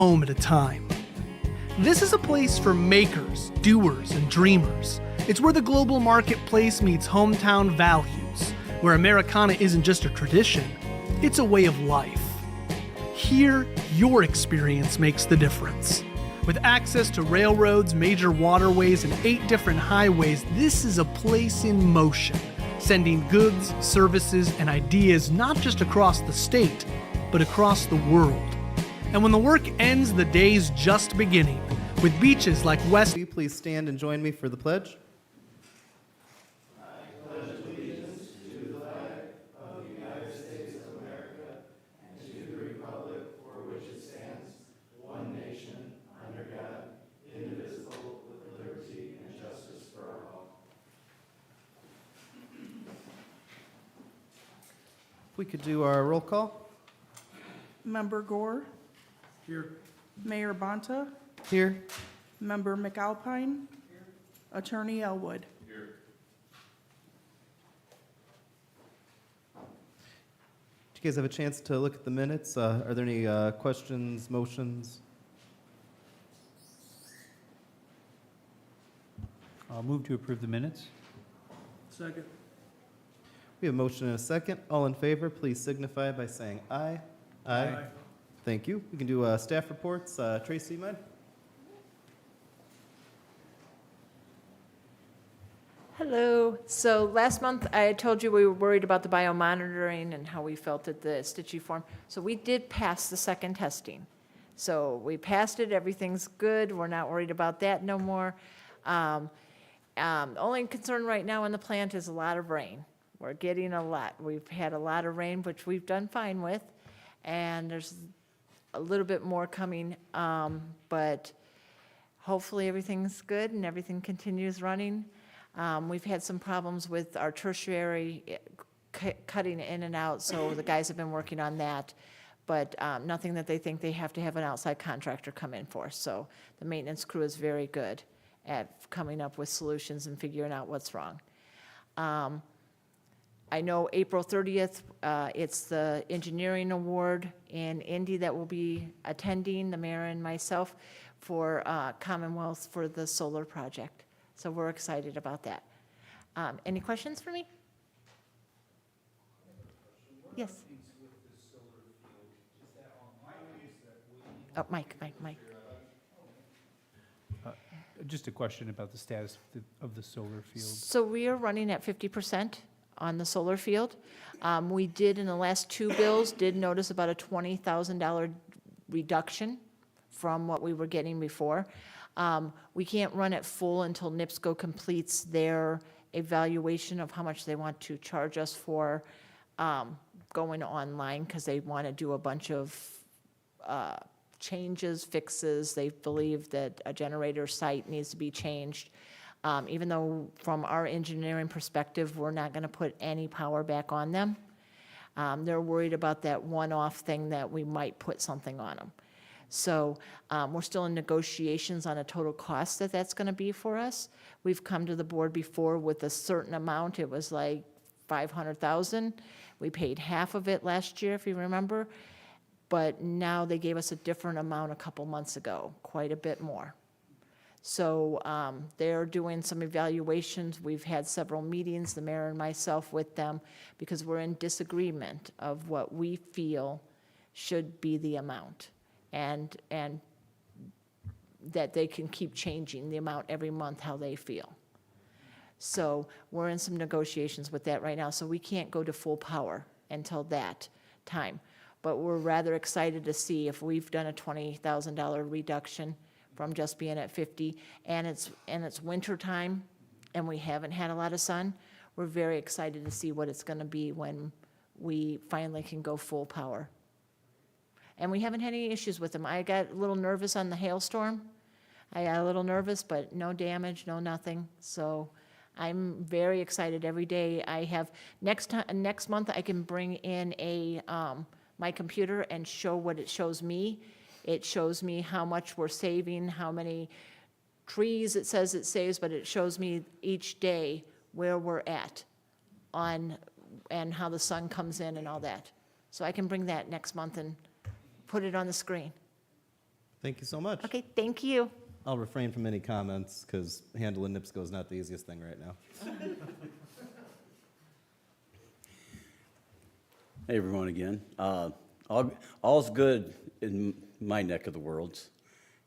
home at a time. This is a place for makers, doers, and dreamers. It's where the global marketplace meets hometown values, where Americana isn't just a tradition, it's a way of life. Here, your experience makes the difference. With access to railroads, major waterways, and 8 different highways, this is a place in motion, sending goods, services, and ideas not just across the state, but across the world. And when the work ends, the day's just beginning, with beaches like West. Will you please stand and join me for the pledge? We could do our roll call. Member Gore. Here. Mayor Bonta. Here. Member McAlpine. Here. Attorney Elwood. Here. Did you guys have a chance to look at the minutes? Are there any questions, motions? I'll move to approve the minutes. Second. We have a motion and a second. All in favor, please signify by saying aye. Aye. Thank you. We can do staff reports. Tracy, Med. Hello. So last month I told you we were worried about the biomonitoring and how we felt at the Stitchy form. So we did pass the second testing. So we passed it. Everything's good. We're not worried about that no more. Only concern right now in the plant is a lot of rain. We're getting a lot. We've had a lot of rain, which we've done fine with, and there's a little bit more coming, but hopefully everything's good and everything continues running. We've had some problems with our tertiary cutting in and out, so the guys have been working on that, but nothing that they think they have to have an outside contractor come in for. So the maintenance crew is very good at coming up with solutions and figuring out what's wrong. I know April 30th, it's the engineering award in Indy that will be attending, the mayor and myself, for Commonwealth for the solar project. So we're excited about that. Any questions for me? Yes. Oh, Mike. Just a question about the status of the solar field. So we are running at 50% on the solar field. We did, in the last 2 bills, did notice about a $20,000 reduction from what we were getting before. We can't run it full until NIPSCO completes their evaluation of how much they want to charge us for going online, because they want to do a bunch of changes, fixes. They believe that a generator site needs to be changed. Even though from our engineering perspective, we're not going to put any power back on them. They're worried about that one-off thing that we might put something on them. So we're still in negotiations on a total cost that that's going to be for us. We've come to the board before with a certain amount. It was like $500,000. We paid half of it last year, if you remember. But now they gave us a different amount a couple months ago, quite a bit more. So they're doing some evaluations. We've had several meetings, the mayor and myself, with them, because we're in disagreement of what we feel should be the amount, and that they can keep changing the amount every month how they feel. So we're in some negotiations with that right now, so we can't go to full power until that time. But we're rather excited to see if we've done a $20,000 reduction from just being at 50, and it's winter time, and we haven't had a lot of sun. We're very excited to see what it's going to be when we finally can go full power. And we haven't had any issues with them. I got a little nervous on the hailstorm. I got a little nervous, but no damage, no nothing. So I'm very excited every day. I have next month I can bring in my computer and show what it shows me. It shows me how much we're saving, how many trees it says it saves, but it shows me each day where we're at on, and how the sun comes in and all that. So I can bring that next month and put it on the screen. Thank you so much. Okay, thank you. I'll refrain from any comments because handling NIPSCO is not the easiest thing right now. Hey, everyone, again. All's good in my neck of the world.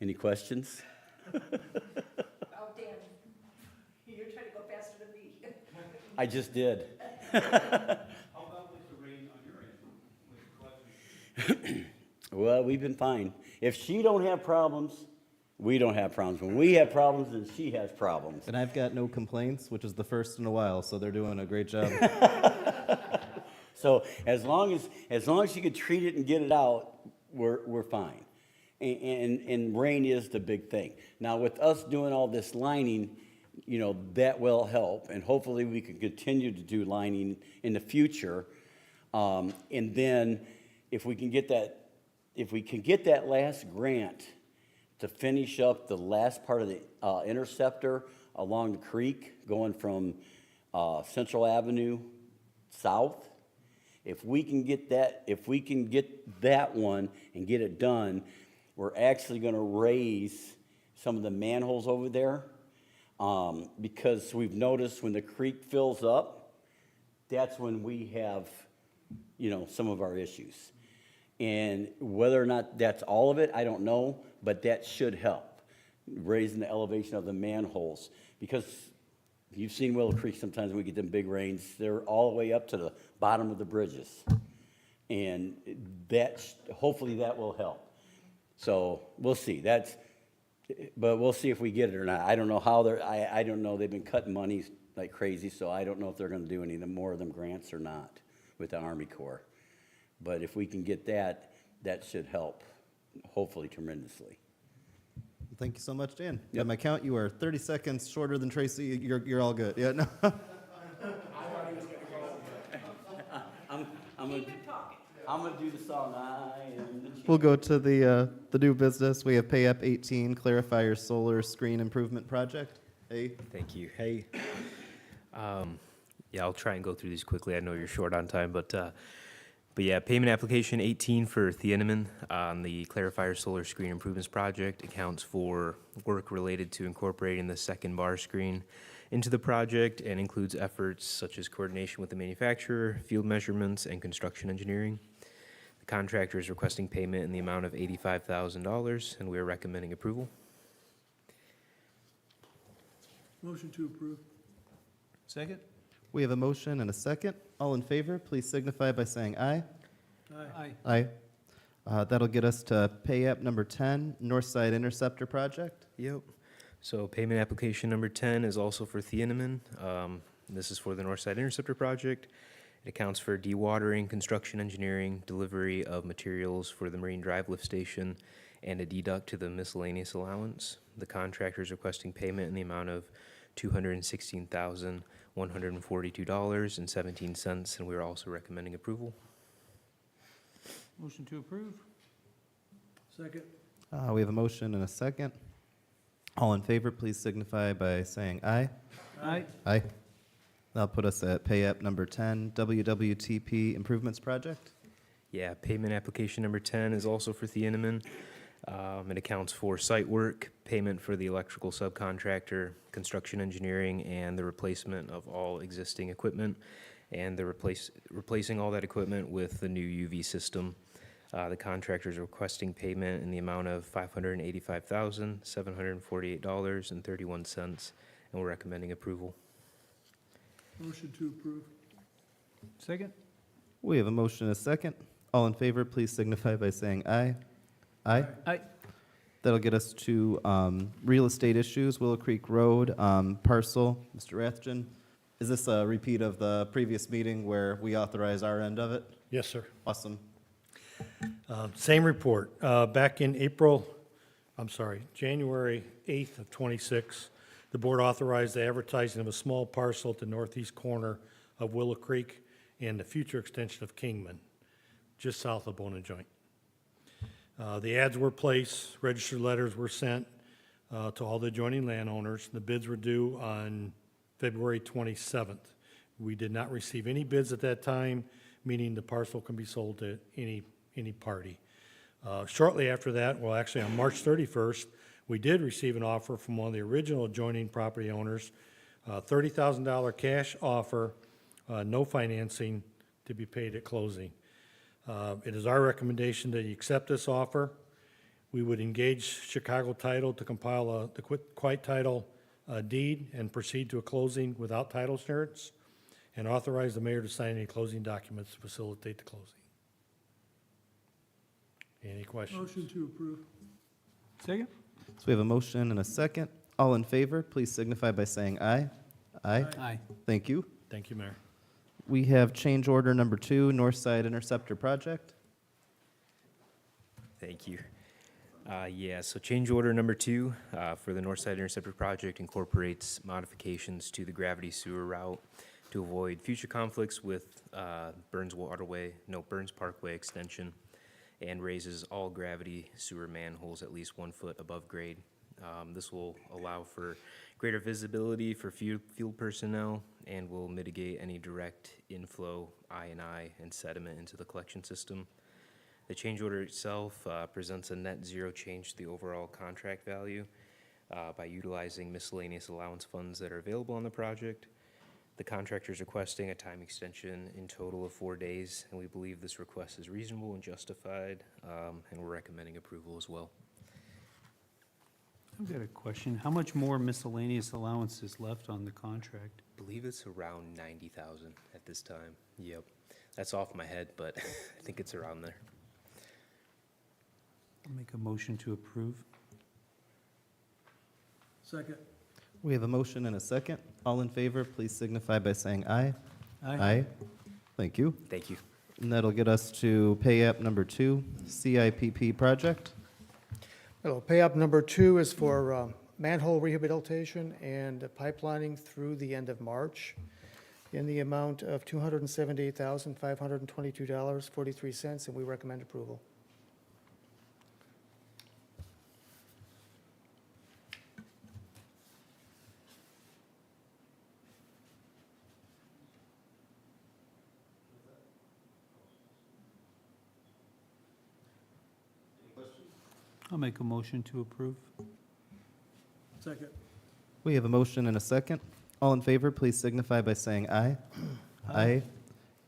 Any questions? Oh, Dan, you're trying to go faster than me. I just did. How about with the rain on your end, with the collection? Well, we've been fine. If she don't have problems, we don't have problems. When we have problems, then she has problems. And I've got no complaints, which is the first in a while, so they're doing a great job. So as long as you could treat it and get it out, we're fine. And rain is the big thing. Now, with us doing all this lining, you know, that will help, and hopefully we can continue to do lining in the future. And then if we can get that last grant to finish up the last part of the interceptor along the creek, going from Central Avenue south, if we can get that one and get it done, we're actually going to raise some of the manholes over there, because we've noticed when the creek fills up, that's when we have, you know, some of our issues. And whether or not that's all of it, I don't know, but that should help, raising the elevation of the manholes. Because you've seen Willow Creek sometimes when we get them big rains, they're all the way up to the bottom of the bridges. And hopefully that will help. So we'll see. But we'll see if we get it or not. I don't know how I don't know. They've been cutting money like crazy, so I don't know if they're going to do any more of them grants or not with the Army Corps. But if we can get that, that should help, hopefully tremendously. Thank you so much, Dan. Yep. At my count, you are 30 seconds shorter than Tracy. You're all good. Yeah, no. I'm gonna do the song. I am the chief. We'll go to the new business. We have Pay App 18, Clarifier Solar Screen Improvement Project. Hey. Thank you. Hey, yeah, I'll try and go through these quickly. I know you're short on time, but yeah, payment application 18 for Thieneman on the Clarifier Solar Screen Improvements Project accounts for work related to incorporating the second bar screen into the project and includes efforts such as coordination with the manufacturer, field measurements, and construction engineering. The contractor is requesting payment in the amount of $85,000, and we are recommending approval. Motion to approve. Second? We have a motion and a second. All in favor, please signify by saying aye. Aye. Aye. That'll get us to Pay App number 10, Northside Interceptor Project. Yep. So payment application number 10 is also for Thieneman. This is for the Northside Interceptor Project. It accounts for dewatering, construction engineering, delivery of materials for the Marine Drive lift station, and a deduct to the miscellaneous allowance. The contractor is requesting payment in the amount of $216,142.17, and we are also recommending approval. Motion to approve? Second. We have a motion and a second. All in favor, please signify by saying aye. Aye. Aye. That'll put us at Pay App number 10, WWTP Improvements Project. Yeah, payment application number 10 is also for Thieneman. It accounts for site work, payment for the electrical subcontractor, construction engineering, and the replacement of all existing equipment, and the replacing all that equipment with the new UV system. The contractor is requesting payment in the amount of $585,748.31, and we're recommending approval. Motion to approve. Second? We have a motion and a second. All in favor, please signify by saying aye. Aye. Aye. That'll get us to real estate issues, Willow Creek Road, parcel. Mr. Rathjen, is this a repeat of the previous meeting where we authorize our end of it? Yes, sir. Awesome. Same report. Back in January 8th of '26, the board authorized the advertising of a small parcel at the northeast corner of Willow Creek and the future extension of Kingman, just south of Bone and Joint. The ads were placed, registered letters were sent to all the adjoining landowners. The bids were due on February 27th. We did not receive any bids at that time, meaning the parcel can be sold to any party. Shortly after that, well, actually on March 31st, we did receive an offer from one of the original adjoining property owners, $30,000 cash offer, no financing to be paid at closing. It is our recommendation that you accept this offer. We would engage Chicago Title to compile the quiet title deed and proceed to a closing without title insurance, and authorize the mayor to sign any closing documents to facilitate the closing. Any questions? Motion to approve. Second? So we have a motion and a second. All in favor, please signify by saying aye. Aye. Aye. Thank you. Thank you, Mayor. We have change order number 2, North Side Interceptor Project. Thank you. Yeah, so change order number 2 for the Northside Interceptor Project incorporates modifications to the gravity sewer route to avoid future conflicts with Burns Parkway extension, and raises all gravity sewer manholes at least 1 foot above grade. This will allow for greater visibility for field personnel and will mitigate any direct inflow I&I and sediment into the collection system. The change order itself presents a net zero change to the overall contract value by utilizing miscellaneous allowance funds that are available on the project. The contractor is requesting a time extension in total of 4 days, and we believe this request is reasonable and justified, and we're recommending approval as well. I've got a question. How much more miscellaneous allowance is left on the contract? I believe it's around 90,000 at this time. Yep, that's off my head, but I think it's around there. I'll make a motion to approve. Second. We have a motion and a second. All in favor, please signify by saying aye. Thank you. Thank you. And that'll get us to pay app number 2, CIPP project. Hello, pay app number 2 is for manhole rehabilitation and pipelining through the end of March in the amount of $278,522.43, and we recommend approval. I'll make a motion to approve. Second. We have a motion and a second. All in favor, please signify by saying aye. Aye.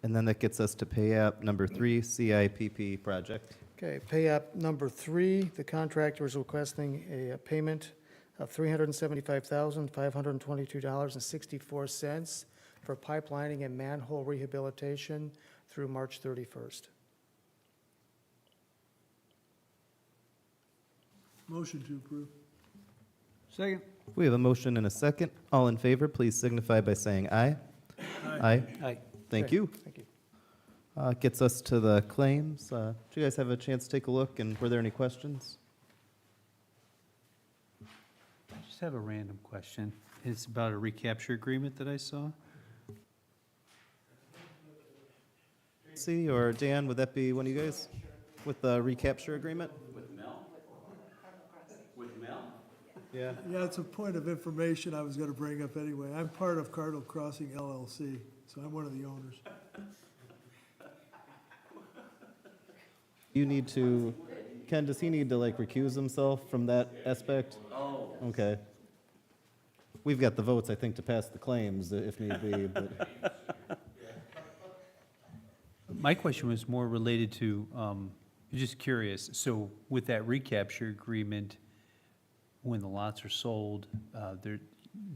And then that gets us to pay app number 3, CIPP project. Okay, pay app number 3, the contractor is requesting a payment of $375,522.64 for pipelining and manhole rehabilitation through March 31st. Motion to approve. Second? We have a motion and a second. All in favor, please signify by saying aye. Aye. Aye. Thank Okay, you. Thank you. Gets us to the claims. Did you guys have a chance to take a look, and were there any questions? I just have a random question. It's about a recapture agreement that I saw. See, or Dan, would that be one of you guys with the recapture agreement? With Mel? With Mel? Yeah. Yeah, it's a point of information I was gonna bring up anyway. I'm part of Cardinal Crossing LLC, so I'm one of the owners. You need to, Ken, does he need to like recuse himself from that aspect? Oh. Okay. We've got the votes, I think, to pass the claims if need be, but My question was more related to, just curious, so with that recapture agreement, when the lots are sold,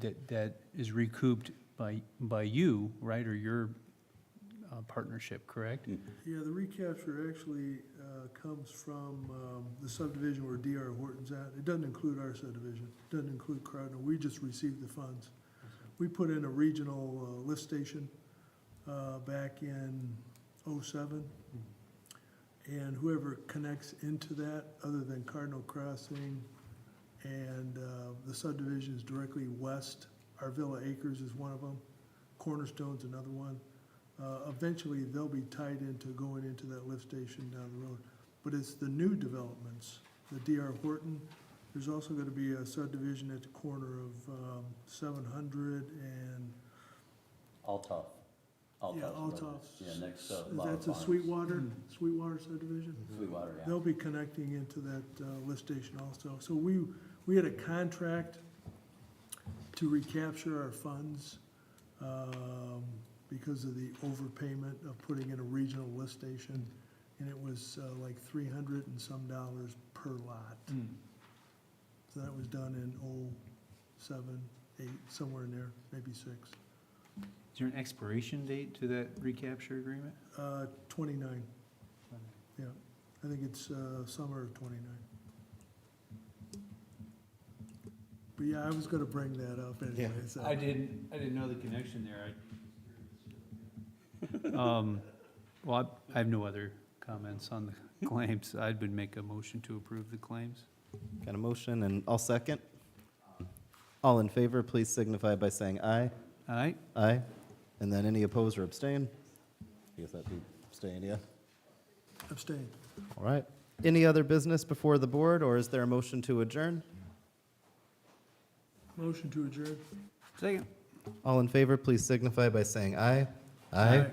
that is recouped by you, right, or your partnership, correct? Yeah, the recapture actually comes from the subdivision where D.R. Horton's at. It doesn't include our subdivision, it doesn't include Cardinal. We just received the funds. We put in a regional lift station back in '07. And whoever connects into that, other than Cardinal Crossing and the subdivisions directly west, our Villa Acres is one of them, Cornerstone's another one. Eventually, they'll be tied into going into that lift station down the road. But it's the new developments, the D.R. Horton. There's also going to be a subdivision at the corner of 700 and All tough. Althoff. Yeah, Althoff's. Yeah, next to Is Lauer that the Farms. Sweetwater subdivision? Sweetwater, yeah. They'll be connecting into that lift station also. So we had a contract to recapture our funds because of the overpayment of putting in a regional lift station. And it was like $300 and some per lot. So that was done in 07, 8, somewhere in there, maybe 6. Is there an expiration date to that recapture agreement? 29, yeah. I think it's summer of 29. But yeah, I was gonna bring that up anyway, so. I didn't know the connection there. Well, I have no other comments on the claims. I would make a motion to approve the claims. Got a motion, and I'll second. All in favor, please signify by saying aye. Aye? Aye. And then any opposed or abstain? I guess that'd be abstain, yeah. Abstain. All right. Any other business before the board, or is there a motion to adjourn? Motion to adjourn. Second. All in favor, please signify by saying aye. Aye.